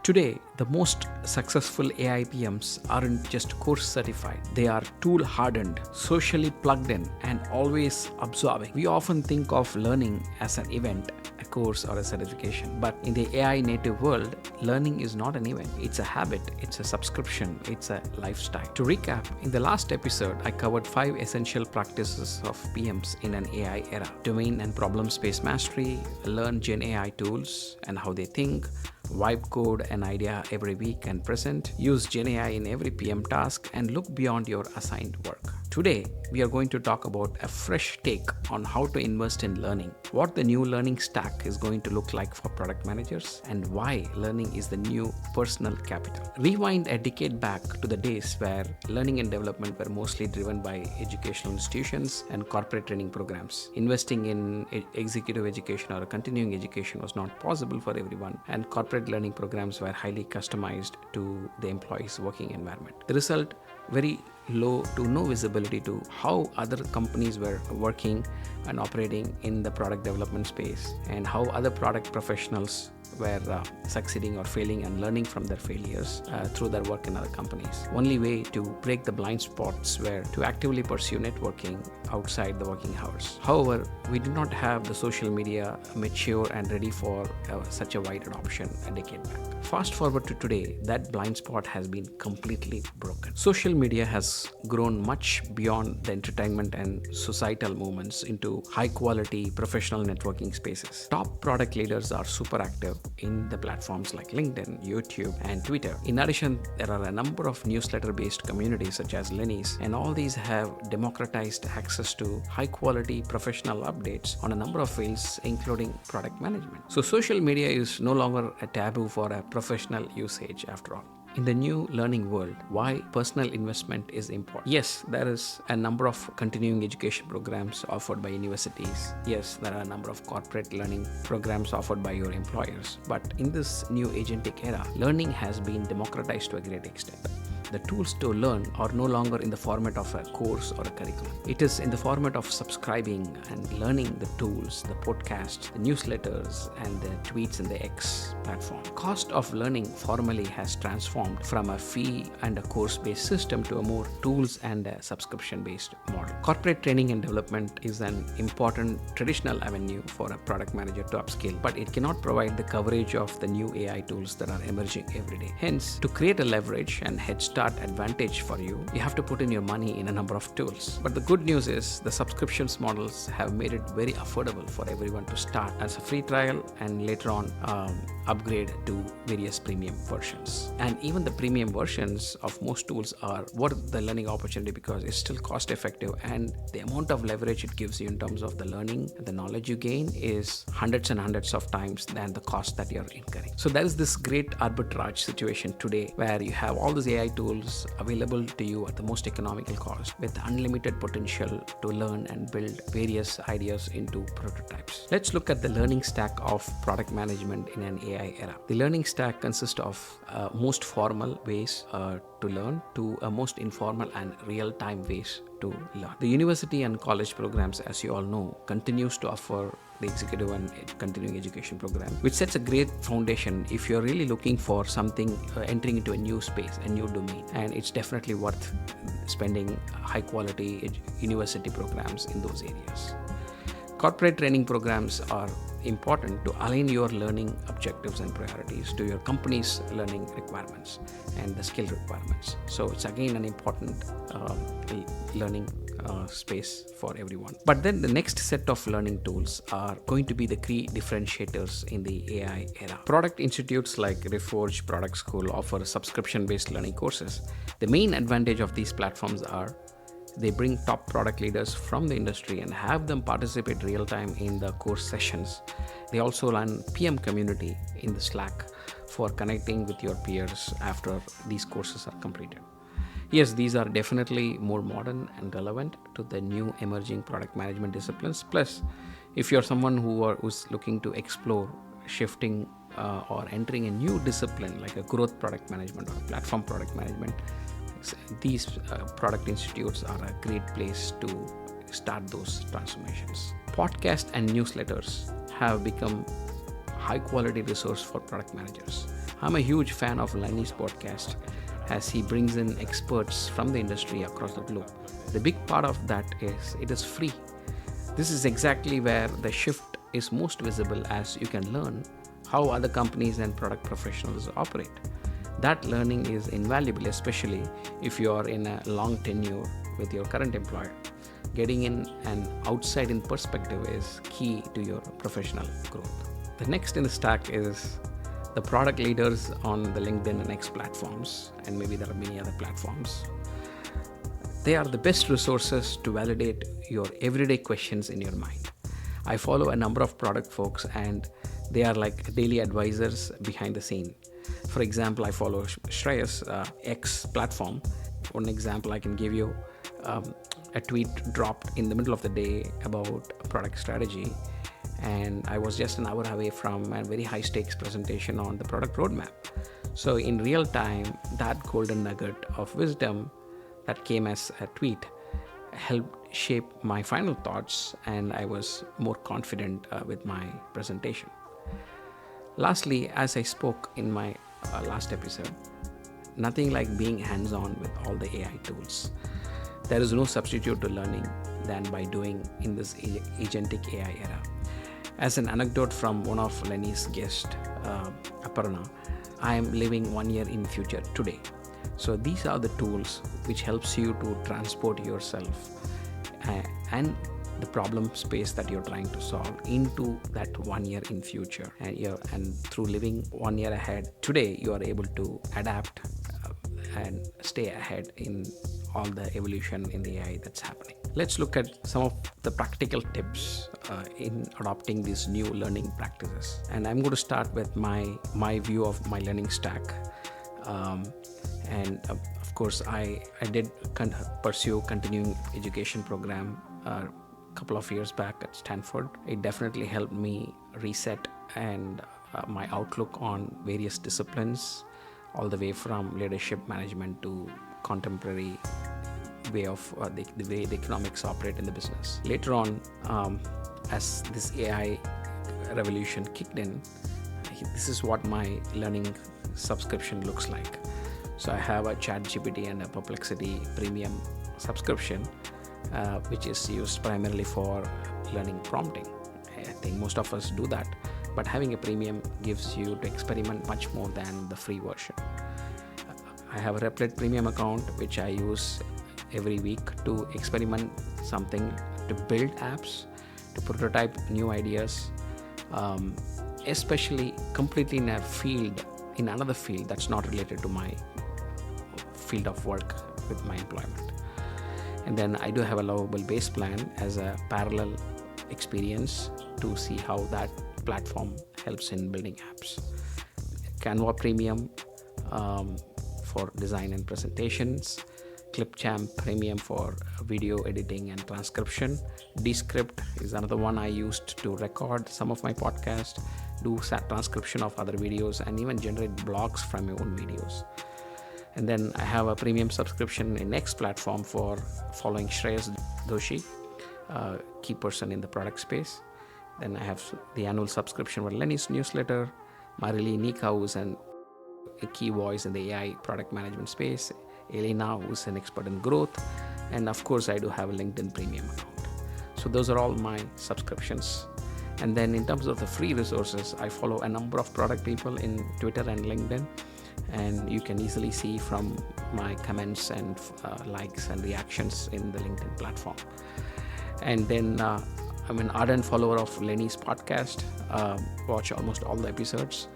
Today, the most successful AI PMs aren't just course certified, they are tool hardened, socially plugged in, and always absorbing. We often think of learning as an event, a course, or a certification, but in the AI native world, learning is not an event, it's a habit, it's a subscription, it's a lifestyle. To recap, in the last episode, I covered 5 essential practices of PMs in an AI era: domain and problem space mastery, learn Gen AI tools and how they think, wipe code an idea every week and present, use Gen AI in every PM task, and look beyond your assigned work. Today, we are going to talk about a fresh take on how to invest in learning, what the new learning stack is going to look like for product managers, and why learning is the new personal capital. Rewind a decade back to the days where learning and development were mostly driven by educational institutions and corporate training programs. Investing in executive education or continuing education was not possible for everyone, and corporate learning programs were highly customized to the employee's working environment. The result, very low to no visibility to how other companies were working and operating in the product development space, and how other product professionals were succeeding or failing and learning from their failures through their work in other companies. Only way to break the blind spots were to actively pursue networking outside the working hours. However, we did not have the social media mature and ready for such a wide adoption a decade back. Fast forward to today, that blind spot has been completely broken. Social media has grown much beyond the entertainment and societal movements into high quality professional networking spaces. Top product leaders are super active in the platforms like LinkedIn, YouTube, and Twitter. In addition, there are a number of newsletter-based communities such as Lenny's, and all these have democratized access to high-quality professional updates on a number of fields, including product management. So social media is no longer a taboo for a professional usage after all. In the new learning world, why personal investment is important? Yes, there is a number of continuing education programs offered by universities. Yes, there are a number of corporate learning programs offered by your employers. But in this new agentic era, learning has been democratized to a great extent. The tools to learn are no longer in the format of a course or a curriculum. It is in the format of subscribing and learning the tools, the podcasts, the newsletters, and the tweets in the X platform. Cost of learning formally has transformed from a fee and a course-based system to a more tools and a subscription-based model. Corporate training and development is an important traditional avenue for a product manager to upskill, but it cannot provide the coverage of the new AI tools that are emerging every day. Hence, to create a leverage and head start advantage for you, you have to put in your money in a number of tools. But the good news is the subscriptions models have made it very affordable for everyone to start as a free trial and later on upgrade to various premium versions. And even the premium versions of most tools are worth the learning opportunity because it's still cost effective, and the amount of leverage it gives you in terms of the learning and the knowledge you gain is hundreds and hundreds of times than the cost that you're incurring. So there is this great arbitrage situation today where you have all these AI tools available to you at the most economical cost with unlimited potential to learn and build various ideas into prototypes. Let's look at the learning stack of product management in an AI era. The learning stack consists of most formal ways to learn to most informal and real-time ways to learn. The university and college programs, as you all know, continues to offer the executive and continuing education program, which sets a great foundation if you're really looking for something entering into a new space, a new domain, and it's definitely worth spending high quality university programs in those areas. Corporate training programs are important to align your learning objectives and priorities to your company's learning requirements and the skill requirements. So it's again an important learning space for everyone. But then the next set of learning tools are going to be the key differentiators in the AI era. Product institutes like Reforge Product School offer subscription-based learning courses. The main advantage of these platforms are they bring top product leaders from the industry and have them participate real time in the course sessions. They also run PM community in the Slack for connecting with your peers after these courses are completed. Yes, these are definitely more modern and relevant to the new emerging product management disciplines. Plus, if you're someone who's looking to explore shifting or entering a new discipline like a growth product management or platform product management, these product institutes are a great place to start those transformations. Podcasts and newsletters have become high quality resource for product managers. I'm a huge fan of Lenny's podcast as he brings in experts from the industry across the globe. The big part of that is it is free. This is exactly where the shift is most visible, as you can learn how other companies and product professionals operate. That learning is invaluable, especially if you are in a long tenure with your current employer. Getting in an outside-in perspective is key to your professional growth. The next in the stack is the product leaders on the LinkedIn and X platforms, and maybe there are many other platforms. They are the best resources to validate your everyday questions in your mind. I follow a number of product folks, and they are like daily advisors behind the scene. For example, I follow Shreyas X platform. One example I can give you, a tweet dropped in the middle of the day about product strategy, and I was just an hour away from a very high stakes presentation on the product roadmap. So in real time, that golden nugget of wisdom that came as a tweet helped shape my final thoughts, and I was more confident with my presentation. Lastly, as I spoke in my last episode, nothing like being hands-on with all the AI tools. There is no substitute to learning than by doing in this agentic AI era. As an anecdote from one of Lenny's guests, Aparna, I am living 1 year in future today. So these are the tools which helps you to transport yourself and the problem space that you're trying to solve into that 1 year in future. And through living 1 year ahead, today you are able to adapt and stay ahead in all the evolution in the AI that's happening. Let's look at some of the practical tips in adopting these new learning practices. And I'm going to start with my view of my learning stack. Of course, I did pursue continuing education program a couple of years back at Stanford. It definitely helped me reset and my outlook on various disciplines, all the way from leadership management to contemporary way of the way the economics operate in the business. Later on, as this AI revolution kicked in, this is what my learning subscription looks like. So I have a ChatGPT and a Perplexity premium subscription, which is used primarily for learning prompting. I think most of us do that, but having a premium gives you to experiment much more than the free version. I have a Replit premium account, which I use every week to experiment something, to build apps, to prototype new ideas, especially completely in another field that's not related to my field of work with my employment. And then I do have a lovable base plan as a parallel experience to see how that platform helps in building apps. Canva Premium for design and presentations, Clipchamp Premium for video editing and transcription. Descript is another one I used to record some of my podcasts, do transcription of other videos, and even generate blogs from my own videos. And then I have a premium subscription in X platform for following Shreyas Doshi, key person in the product space. Then I have the annual subscription for Lenny's newsletter, Marily Nika, who's a key voice in the AI product management space, Elena, who's an expert in growth, and of course I do have a LinkedIn premium account. So those are all my subscriptions. And then in terms of the free resources, I follow a number of product people in Twitter and LinkedIn, and you can easily see from my comments and likes and reactions in the LinkedIn platform. And then I'm an ardent follower of Lenny's podcast, watch almost all the episodes.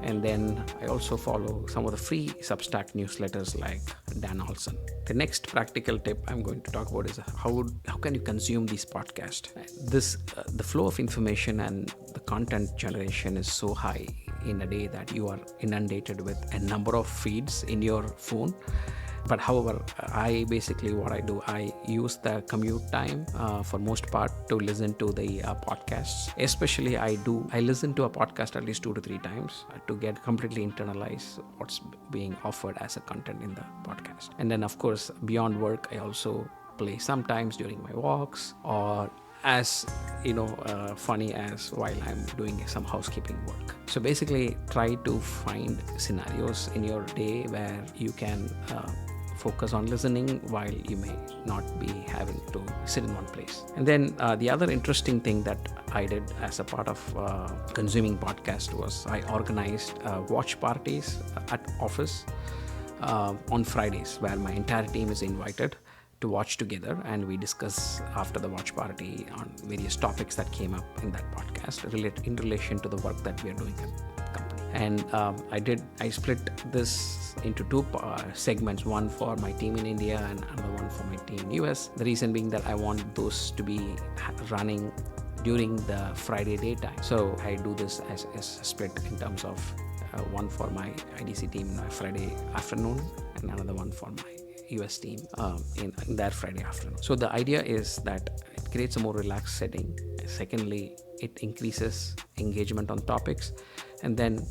And then I also follow some of the free Substack newsletters like Dan Olson. The next practical tip I'm going to talk about is how can you consume these podcasts. The flow of information and the content generation is so high in a day that you are inundated with a number of feeds in your phone. But however, what I do, I use the commute time for most part to listen to the podcasts. Especially I listen to a podcast at least 2 to 3 times to get completely internalize what's being offered as a content in the podcast. And then of course, beyond work, I also play sometimes during my walks or as funny as while I'm doing some housekeeping work. So basically, try to find scenarios in your day where you can focus on listening while you may not be having to sit in one place. And then the other interesting thing that I did as a part of consuming podcast was I organized watch parties at office on Fridays, where my entire team is invited to watch together, and we discuss after the watch party on various topics that came up in that podcast in relation to the work that we are doing at the company. And I split this into two segments, one for my team in India and another one for my team in US. The reason being that I want those to be running during the Friday daytime. So I do this as a split in terms of one for my IDC team Friday afternoon and another one for my US team in their Friday afternoon. So the idea is that it creates a more relaxed setting. Secondly, it increases engagement on topics. And then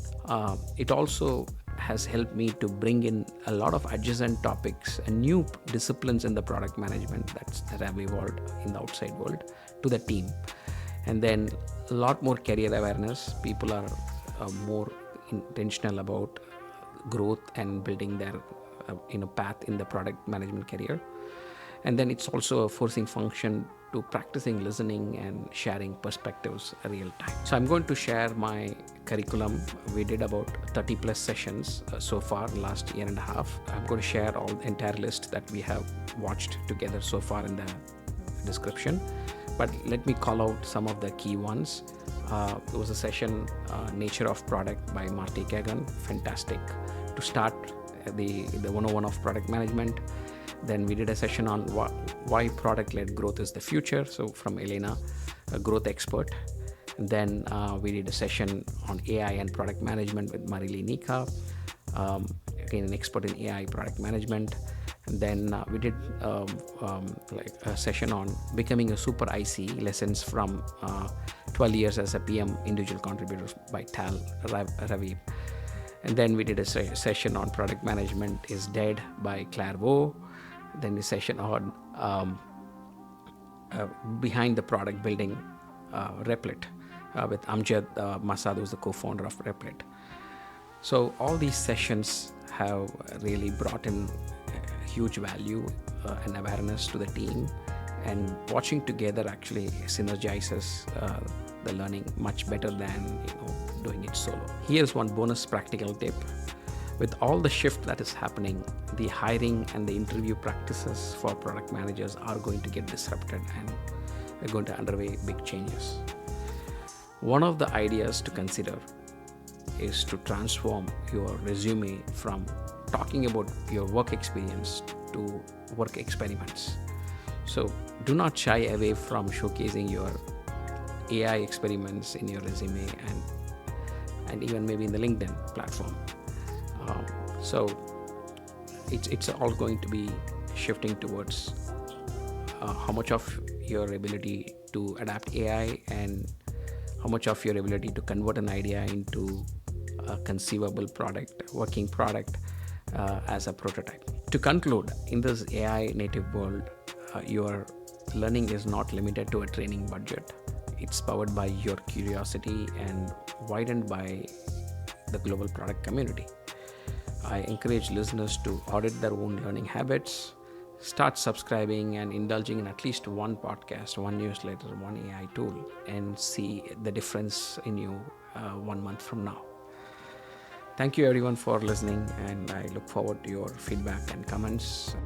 it also has helped me to bring in a lot of adjacent topics and new disciplines in the product management that have evolved in the outside world to the team. And then a lot more career awareness. People are more intentional about growth and building their path in the product management career. And then it's also a forcing function to practicing listening and sharing perspectives real time. So I'm going to share my curriculum. We did about 30 plus sessions so far last year and a half. I'm going to share all the entire list that we have watched together so far in the description. But let me call out some of the key ones. There was a session, Nature of Product by Marty Kagan. Fantastic to start the 101 of product management. Then we did a session on why product-led growth is the future. So from Elena, a growth expert. And then we did a session on AI and product management with Marilee Nika, again an expert in AI product management. And then we did a session on becoming a super IC, lessons from 12 years as a PM individual contributor by Tal Ravi. And then we did a session on product management is dead by Claire Vo. Then a session on behind the product building Replit with Amjad Masad, who's the co-founder of Replit. So all these sessions have really brought in huge value and awareness to the team, and watching together actually synergizes the learning much better than doing it solo. Here's one bonus practical tip. With all the shift that is happening, the hiring and the interview practices for product managers are going to get disrupted, and they're going to undergo big changes. One of the ideas to consider is to transform your resume from talking about your work experience to work experiments. So do not shy away from showcasing your AI experiments in your resume and even maybe in the LinkedIn platform. So it's all going to be shifting towards how much of your ability to adapt AI and how much of your ability to convert an idea into a conceivable product, working product as a prototype. To conclude, in this AI native world, your learning is not limited to a training budget. It's powered by your curiosity and widened by the global product community. I encourage listeners to audit their own learning habits, start subscribing and indulging in at least one podcast, one newsletter, one AI tool, and see the difference in you 1 month from now. Thank you everyone for listening, and I look forward to your feedback and comments.